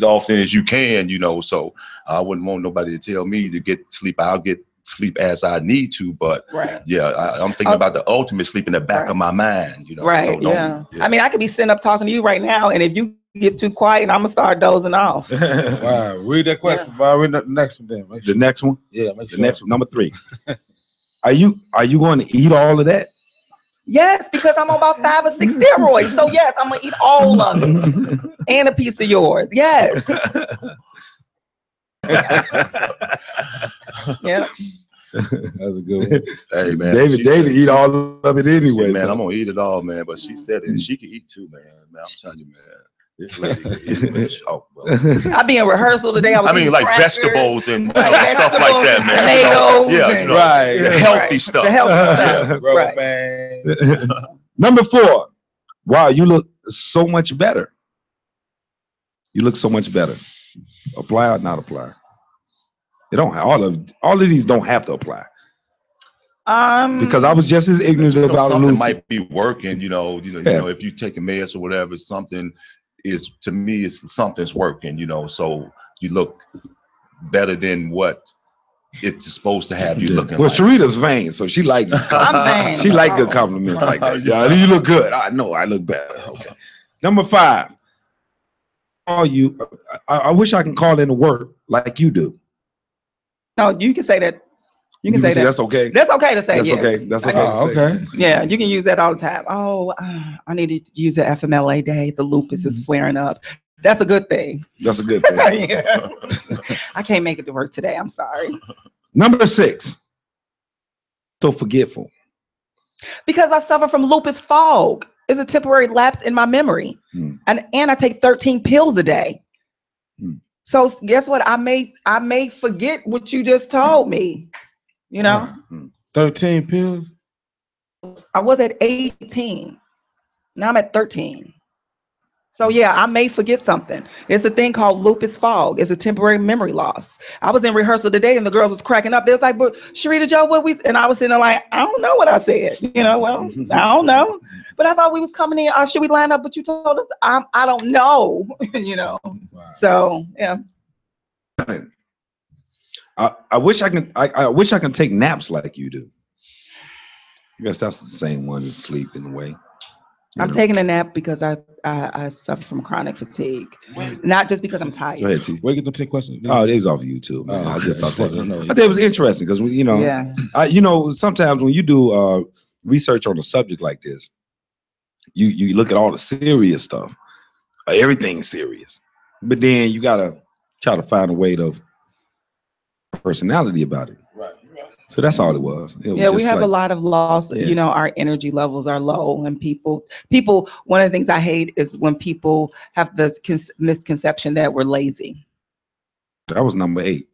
often as you can, you know. So I wouldn't want nobody to tell me to get sleep. I'll get sleep as I need to, but I'm thinking about the ultimate sleep in the back of my mind, you know. Right. So I mean, I could be sitting up talking to you right now, and if you get too quiet, I'm gonna start dozing off. Wow. Read that question. Read the next one then. The next one? Yeah. The next one, number 3. Are you going to eat all of that? Yes, because I'm on about 5 or 6 steroids. So yes, I'm gonna eat all of it and a piece of yours. Yes. Yeah. That's a good one. Hey man, David eat all of it anyway. Man, I'm gonna eat it all, man. But she said it, and she can eat too, man. I'm telling you, man. This lady can eat. I be in rehearsal today. I mean, like vegetables and stuff like that, man. Tomatoes, right. Healthy stuff. The healthy stuff. Right. Number 4. Wow, you look so much better. You look so much better. Apply or not apply? They don't have all of these don't have to apply. Because I was just as ignorant about something might be working, you know, if you take a meds or whatever, something is, to me, it's something's working, you know, so you look better than what it's supposed to have you looking well, like. Sharita's vain, so she like she like good compliments like that. Yeah, you look good. I know I look better. Okay. Number 5. I wish I can call into work like you do. No, you can say that. You can say that. That's okay. That's okay to say. That's okay. That's okay. Okay. Yeah, you can use that all the time. Oh, I need to use the FMLA day. The lupus is flaring up. That's a good thing. That's a good thing. Yeah. I can't make it to work today. I'm sorry. Number 6. So forgetful. Because I suffer from lupus fog. It's a temporary lapse in my memory. And I take 13 pills a day. So guess what? I may forget what you just told me. You know? 13 pills? I was at 18. Now I'm at 13. So yeah, I may forget something. It's a thing called lupus fog. It's a temporary memory loss. I was in rehearsal today and the girls was cracking up. They was like, but Sharita Joe, and I was sitting there like, I don't know what I said. You know, well, I don't know. But I thought we was coming in. Should we line up? But you told us I don't know. You know. Wow. So yeah. I wish I can take naps like you do. I guess that's the same one as sleep in a way. I'm taking a nap because I suffer from chronic fatigue, not just because I'm tired. Go ahead, T. Where you get the 10 questions? Oh, it was off YouTube, man. I just thought that. No, I thought it was interesting because sometimes when you do research on a subject like this, you look at all the serious stuff, everything's serious, but then you gotta try to find a way of personality about it. Right. So that's all it was. We have a lot of loss. Yeah. You know, our energy levels are low, and people. One of the things I hate is when people have the misconception that we're lazy. That was number 8.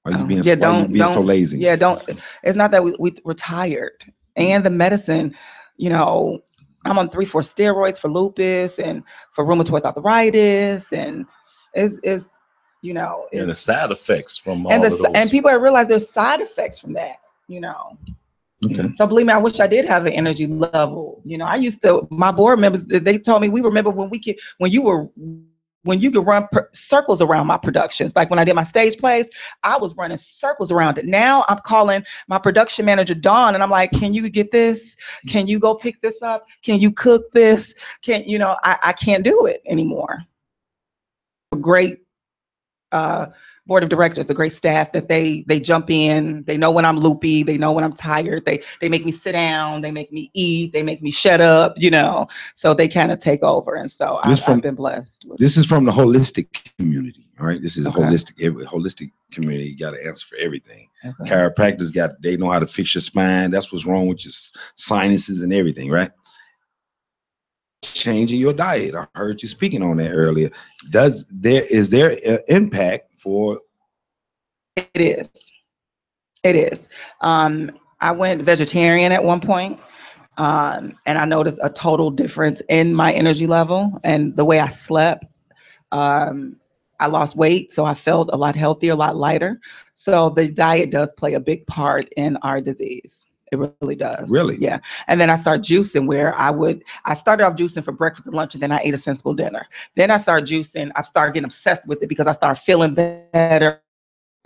Are you being so lazy? Yeah, don't. It's not that we're tired, and the medicine. You know, I'm on 3-4 steroids for lupus and for rheumatoid arthritis, and it's you know. And the side effects from and all of those. And people have realized there's side effects from that, you know. Okay. So believe me, I wish I did have an energy level. You know, I used to, my board members, they told me, we remember when you could run circles around my productions. Like when I did my stage plays, I was running circles around it. Now I'm calling my production manager, Dawn, and I'm like, can you get this? Can you go pick this up? Can you cook this? I can't do it anymore. Great board of directors, a great staff that they jump in. They know when I'm loopy. They know when I'm tired. They make me sit down. They make me eat. They make me shut up, you know. So they kind of take over. And so I've been blessed. This is from the holistic community, all right? This is Okay. a holistic community. You got to answer for everything. Okay. Chiropractors they know how to fix your spine. That's what's wrong with your sinuses and everything, right? Changing your diet. I heard you speaking on that earlier. Is there an impact for? It is. I went vegetarian at one point, and I noticed a total difference in my energy level and the way I slept. I lost weight, so I felt a lot healthier, a lot lighter. So the diet does play a big part in our disease. It really does. Really? Yeah. And then I started juicing where I started off juicing for breakfast and lunch, and then I ate a sensible dinner. Then I started juicing. I started getting obsessed with it because I started feeling better.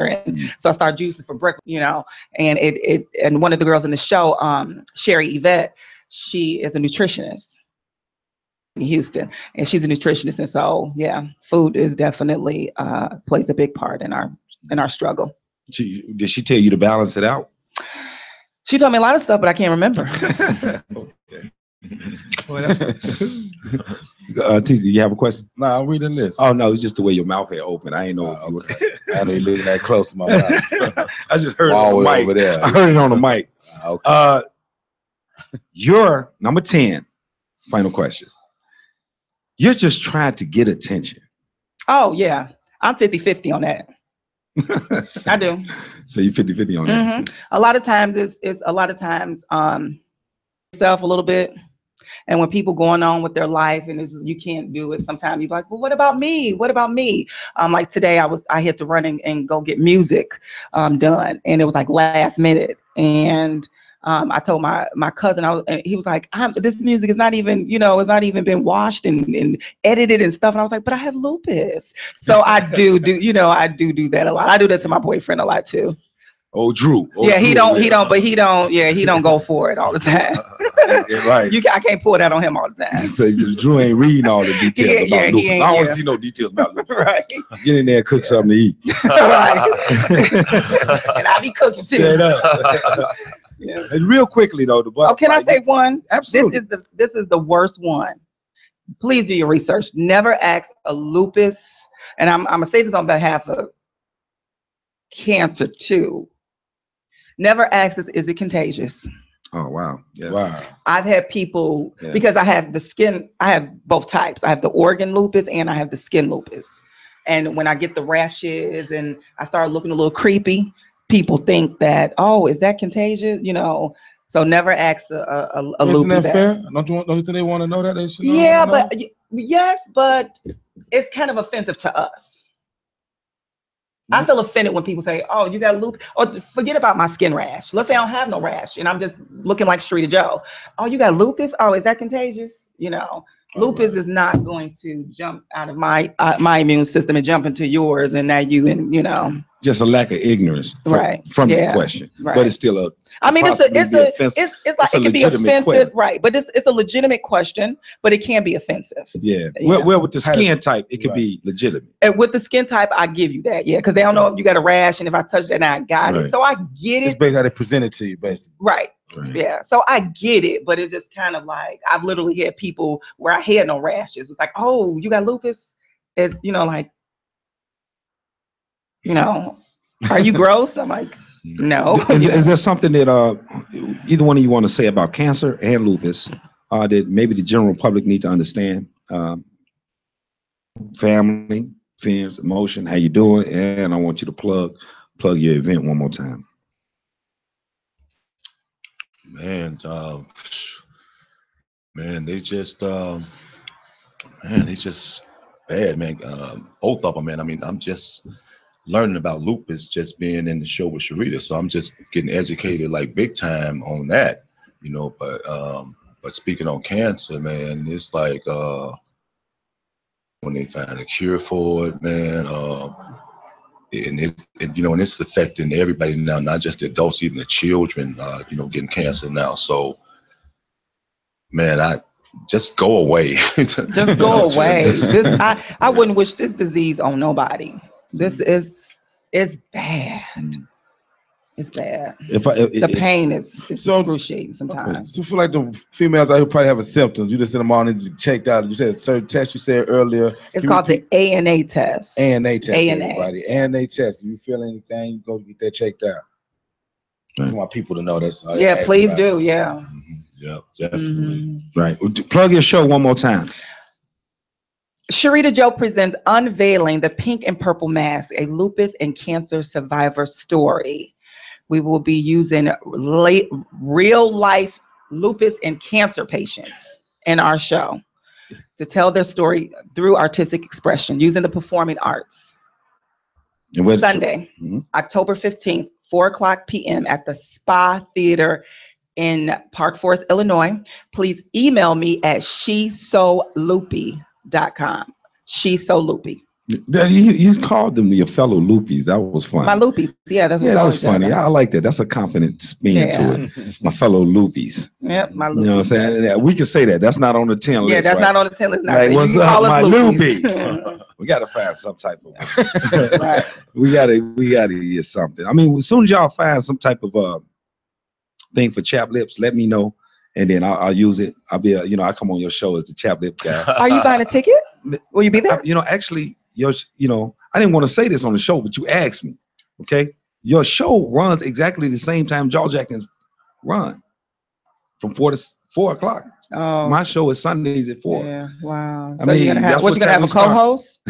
And so I started juicing for breakfast, you know, and and one of the girls in the show, Sherry Yvette, she is a nutritionist in Houston, and she's a nutritionist. And so, yeah, food is definitely plays a big part in our struggle. Did she tell you to balance it out? She told me a lot of stuff, but I can't remember. Okay. Well, TZ, you have a question? No, I'm reading this. Oh no, it's just the way your mouth had opened. I ain't know. Okay. I know you're looking that close to my mouth. I just heard it on the mic. Over there. I heard it on the mic. Okay. Your number 10, final question. You're just trying to get attention. Oh yeah, I'm 50-50 on that. I do. So you're 50-50 on that. Mm-hmm. A lot of times it's yourself a little bit. And when people going on with their life and you can't do it, sometimes you're like, well, what about me? What about me? Like today I had to run and go get music done. And it was like last minute. And I told my cousin, and he was like, this music is not even, it's not even been washed and edited and stuff. And I was like, but I have lupus. So I do that a lot. I do that to my boyfriend a lot too. Oh, Drew. Yeah, he don't go for it all the time. Yeah, right. I can't pull that on him all the time. So Drew ain't reading all the details about lupus. I don't want to see no details about lupus. Right. Get in there and cook something to eat. Right. And I be cooking too. Straight up. Yeah. And real quickly though, can I say one? Absolutely. This is the worst one. Please do your research. Never ask a lupus, and I'm gonna say this on behalf of cancer too. Never ask is it contagious? Oh wow. Yeah. Wow. I've had people because I have I have both types. I have the organ lupus and I have the skin lupus. And when I get the rashes and I start looking a little creepy, people think that, oh, is that contagious? So never ask a lupus. Isn't that fair? Don't you think they want to know that? They should know. Yeah, but yes, but it's kind of offensive to us. I feel offended when people say, oh, you got lupus, or forget about my skin rash. Let's say I don't have no rash and I'm just looking like Sharita Joe. Oh, you got lupus? Oh, is that contagious? Lupus is not going to jump out of my immune system and jump into yours, and now just a lack of ignorance from the question. Right. But it's still it's like it can be offensive, question. Right? But it's a legitimate question, but it can be offensive. Yeah. Well, with the skin type, it could be legitimate. And with the skin type, I give you that, because they don't know if you got a rash, and if I touch that, I got it. So I get it. It's basically how they present it to you, basically. Right. Yeah. So I get it, but it's just kind of like I've literally had people where I had no rashes. It's like, oh, you got lupus? Are you gross? I'm like, no. Is there something that either one of you want to say about cancer and lupus that maybe the general public need to understand? Family, friends, emotion, how you doing? And I want you to plug your event one more time. Man, they just bad, man. Both of them, man. I mean, I'm just learning about lupus just being in the show with Sharita, so I'm just getting educated like big time on that, you know. But speaking on cancer, man, it's like when they find a cure for it, man, and it's affecting everybody now, not just the adults, even the children, getting cancer now. So, man, I just go away. Just go away. I wouldn't wish this disease on nobody. This is bad. It's bad. The pain is excruciating sometimes. So I feel like the females out here probably have symptoms. You just send them on and checked out. You said a certain test you said earlier. It's called the ANA test. ANA test. ANA. ANA test. If you feel anything, you go get that checked out. I want people to know that's. Yeah, please do. Yeah. Mm-hmm. Yeah, definitely. Right. Plug your show one more time. Sharita Joe presents Unveiling the Pink and Purple Mask, a lupus and cancer survivor story. We will be using real life lupus and cancer patients in our show to tell their story through artistic expression using the performing arts. Sunday, October 15th, 4:00 p.m. at the Spa Theater in Park Forest, Illinois. Please email me at shesoloopy.com. Shesoloopy. You called them your fellow loopies. That was funny. My loopies. Yeah, that's what that was funny. I like that. That's a confident spin to it. My fellow loopies. Yep, my loopies. You know what I'm saying? We can say that. That's not on the 10 list. Yeah, that's not on the 10 list. Like, what's up, my loopy? We got to find some type of right. We gotta get something. I mean, as soon as y'all find some type of thing for chap lips, let me know, and then I'll use it. I'll be I come on your show as the chap lip guy. Are you buying a ticket? Will you be there? Actually, I didn't want to say this on the show, but you asked me. Okay, your show runs exactly the same time Jaw Jackins run, from 4 to 4 o'clock. Oh, my show is Sundays at 4. Yeah, wow. So you're gonna have, you gonna have a co-host?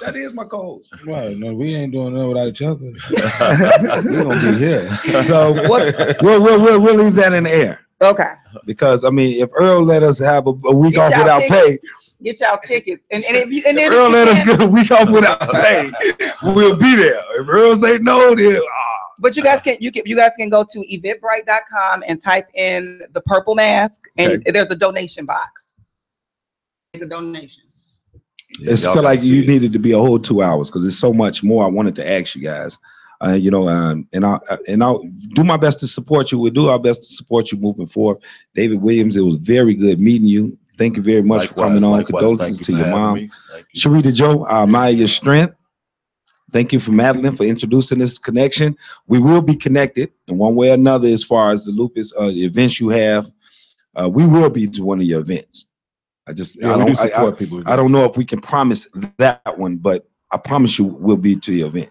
That is my co-host. Right. No, we ain't doing nothing without each other. We're gonna be here. So we'll leave that in the air. Okay. Because if Earl let us have a week off without pay, get y'all tickets. And if Earl let us get a week off without pay, we'll be there. If Earl say no, then But you guys can go to eventbrite.com and type in the purple mask, and there's a donation box. It's a donation. I feel like you needed to be a whole 2 hours because there's so much more I wanted to ask you guys. And I'll do my best to support you. We'll do our best to support you moving forward. David Williams, it was very good meeting you. Thank you very much for coming on. Condolences to your mom. Sharita Joe, I admire your strength. Thank you for Madeline for introducing this connection. We will be connected in one way or another as far as the lupus events you have. We will be to one of your events. I don't know if we can promise that one, but I promise you we'll be to your event.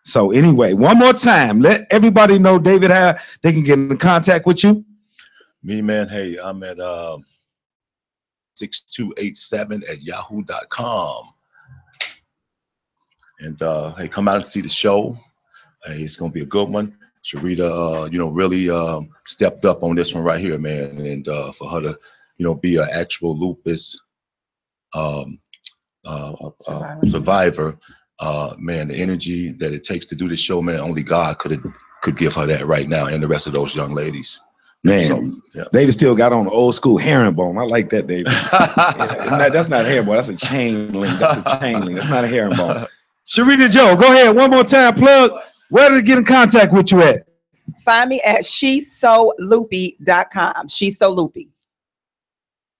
So anyway, one more time, let everybody know, David, how they can get in contact with you. Me, man, hey, I'm at 6287@yahoo.com. And hey, come out and see the show. Hey, it's gonna be a good one. Sharita, really stepped up on this one right here, man. And for her to, be an actual lupus survivor, man, the energy that it takes to do this show, man, only God could give her that right now, and the rest of those young ladies. Man, David still got on the old school herringbone. I like that, David. That's not a herringbone. That's a chain link. That's not a herringbone. Sharita Joe, go ahead. One more time, plug. Where to get in contact with you at? Find me at shesoloopy.com. Shesoloopy.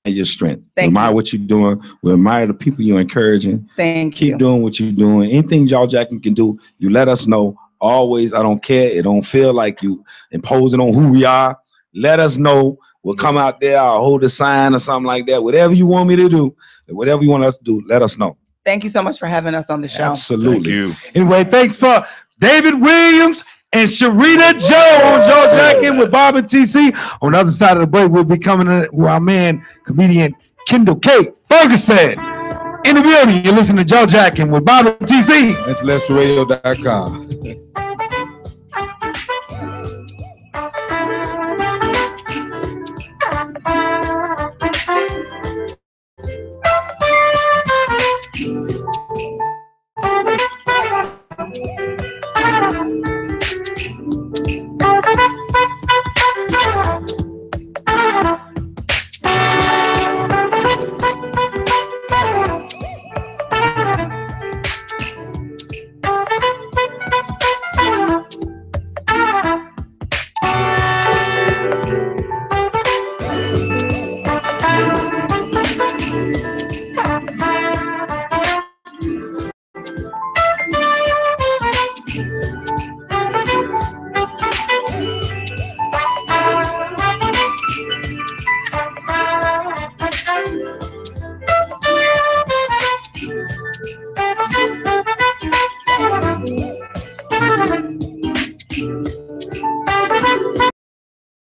And your strength. Thank we admire you. what you're doing. We admire the people you're encouraging. Thank you. Keep doing what you're doing. Anything Jaw Jackson can do, you let us know. Always, I don't care. It don't feel like you imposing on who we are. Let us know. We'll come out there. I'll hold a sign or something like that. Whatever you want me to do, whatever you want us to do, let us know. Thank you so much for having us on the show. Absolutely. Anyway, thanks for David Williams and Sharita Joe on Jaw Jackin with Bob and TC. On the other side of the break, we'll be coming in with our man, comedian Kendall K. Ferguson. In the building, you're listening to Jaw Jackin with Bob and TC. IntellectualRadio.com.